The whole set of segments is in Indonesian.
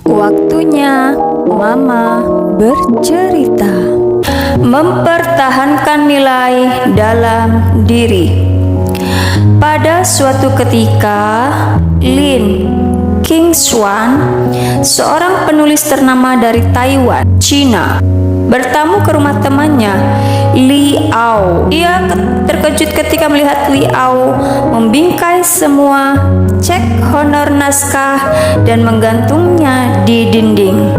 Waktunya Mama bercerita. Mempertahankan nilai dalam diri. Pada suatu ketika, Lin Qingshuan, seorang penulis ternama dari Taiwan, Cina, bertamu ke rumah temannya, Li Ao. Ia terkejut ketika melihat Li Ao membingkai semua cek honor naskah dan menggantungnya di dinding.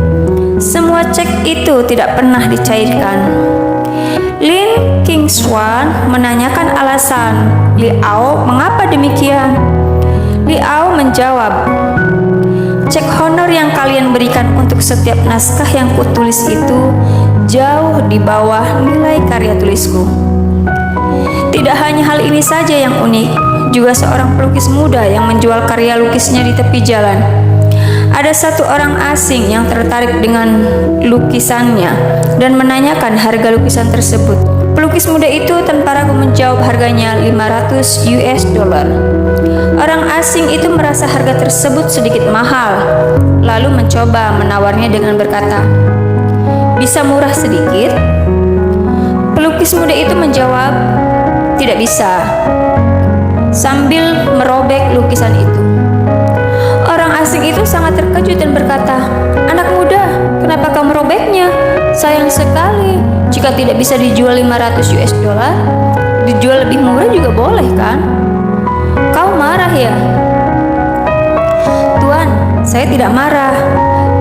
Semua cek itu tidak pernah dicairkan. Lin Qingshuan menanyakan alasan Li Ao mengapa demikian. Li Ao menjawab, "Cek honor yang kalian berikan untuk setiap naskah yang kutulis itu jauh di bawah nilai karya tulisku." Tidak hanya hal ini saja yang unik, juga seorang pelukis muda yang menjual karya lukisnya di tepi jalan. Ada satu orang asing yang tertarik dengan lukisannya dan menanyakan harga lukisan tersebut. Pelukis muda itu tanpa ragu menjawab harganya $500. Orang asing itu merasa harga tersebut sedikit mahal, lalu mencoba menawarnya dengan berkata, "Bisa murah sedikit?" Pelukis muda itu menjawab, "Tidak bisa," sambil merobek lukisan itu. Orang asing itu sangat terkejut dan berkata, "Anak muda, kenapa kau merobeknya? Sayang sekali. Jika tidak bisa dijual $500, dijual lebih murah juga boleh kan? Kau marah ya?" "Tuan, saya tidak marah.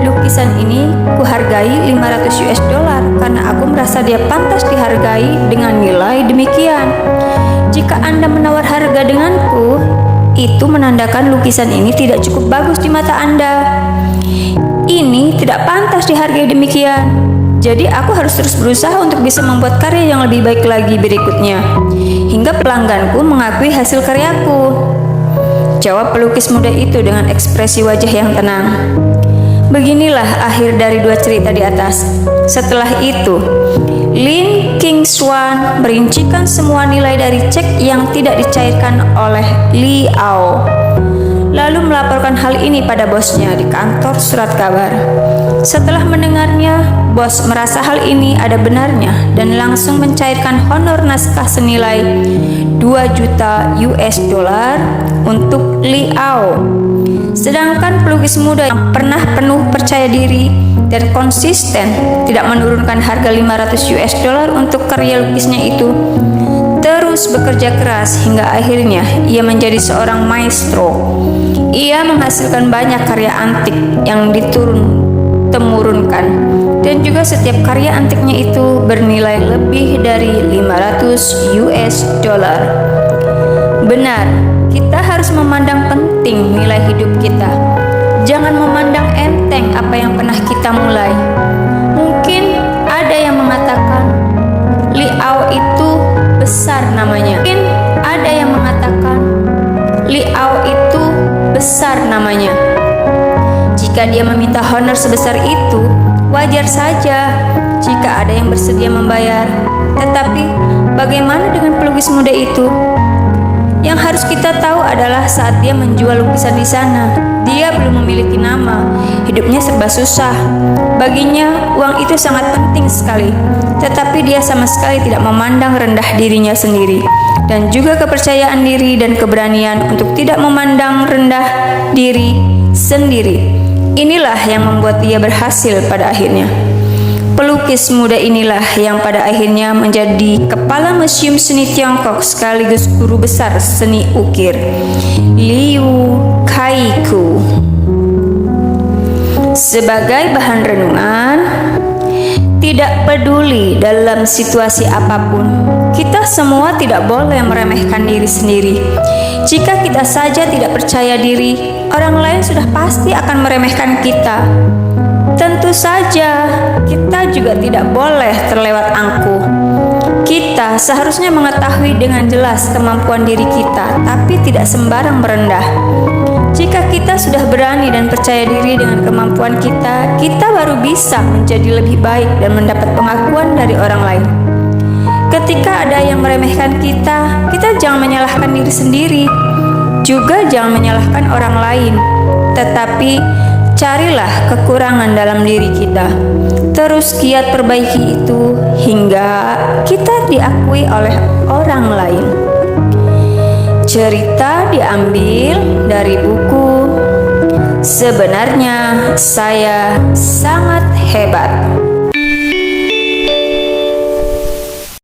Lukisan ini kuhargai $500 karena aku merasa dia pantas dihargai dengan nilai demikian. Jika Anda menawar harga denganku, itu menandakan lukisan ini tidak cukup bagus di mata Anda. Ini tidak pantas dihargai demikian. Jadi aku harus terus berusaha untuk bisa membuat karya yang lebih baik lagi berikutnya, hingga pelangganku mengakui hasil karyaku," jawab pelukis muda itu dengan ekspresi wajah yang tenang. Beginilah akhir dari dua cerita di atas. Setelah itu, Lin Qingshuan merincikan semua nilai dari cek yang tidak dicairkan oleh Li Ao, lalu melaporkan hal ini pada bosnya di kantor surat kabar. Setelah mendengarnya, bos merasa hal ini ada benarnya dan langsung mencairkan honor naskah senilai $2 juta untuk Li Ao. Sedangkan pelukis muda yang pernah penuh percaya diri dan konsisten tidak menurunkan harga $500 untuk karya lukisnya itu, terus bekerja keras hingga akhirnya ia menjadi seorang maestro. Ia menghasilkan banyak karya antik yang diturun-temurunkan, dan juga setiap karya antiknya itu bernilai lebih dari $500. Benar, kita harus memandang penting nilai hidup kita. Jangan memandang enteng apa yang pernah kita mulai. Mungkin ada yang mengatakan Li Ao itu besar namanya. Mungkin ada yang mengatakan Li Ao itu besar namanya. Jika dia meminta honor sebesar itu, wajar saja jika ada yang bersedia membayar. Tetapi bagaimana dengan pelukis muda itu? Yang harus kita tahu adalah saat dia menjual lukisan di sana, dia belum memiliki nama. Hidupnya serba susah. Baginya, uang itu sangat penting sekali. Tetapi dia sama sekali tidak memandang rendah dirinya sendiri, dan juga kepercayaan diri dan keberanian untuk tidak memandang rendah diri sendiri. Inilah yang membuat dia berhasil pada akhirnya. Pelukis muda inilah yang pada akhirnya menjadi kepala Museum Seni Tiongkok sekaligus guru besar seni ukir, Liu Kaiku. Sebagai bahan renungan, tidak peduli dalam situasi apapun, kita semua tidak boleh meremehkan diri sendiri. Jika kita saja tidak percaya diri, orang lain sudah pasti akan meremehkan kita. Tentu saja, kita juga tidak boleh terlewat angkuh. Kita seharusnya mengetahui dengan jelas kemampuan diri kita, tapi tidak sembarang merendah. Jika kita sudah berani dan percaya diri dengan kemampuan kita, kita baru bisa menjadi lebih baik dan mendapat pengakuan dari orang lain. Ketika ada yang meremehkan kita, kita jangan menyalahkan diri sendiri, juga jangan menyalahkan orang lain, tetapi carilah kekurangan dalam diri kita, terus giat perbaiki itu hingga kita diakui oleh orang lain. Cerita diambil dari buku Sebenarnya Saya Sangat Hebat.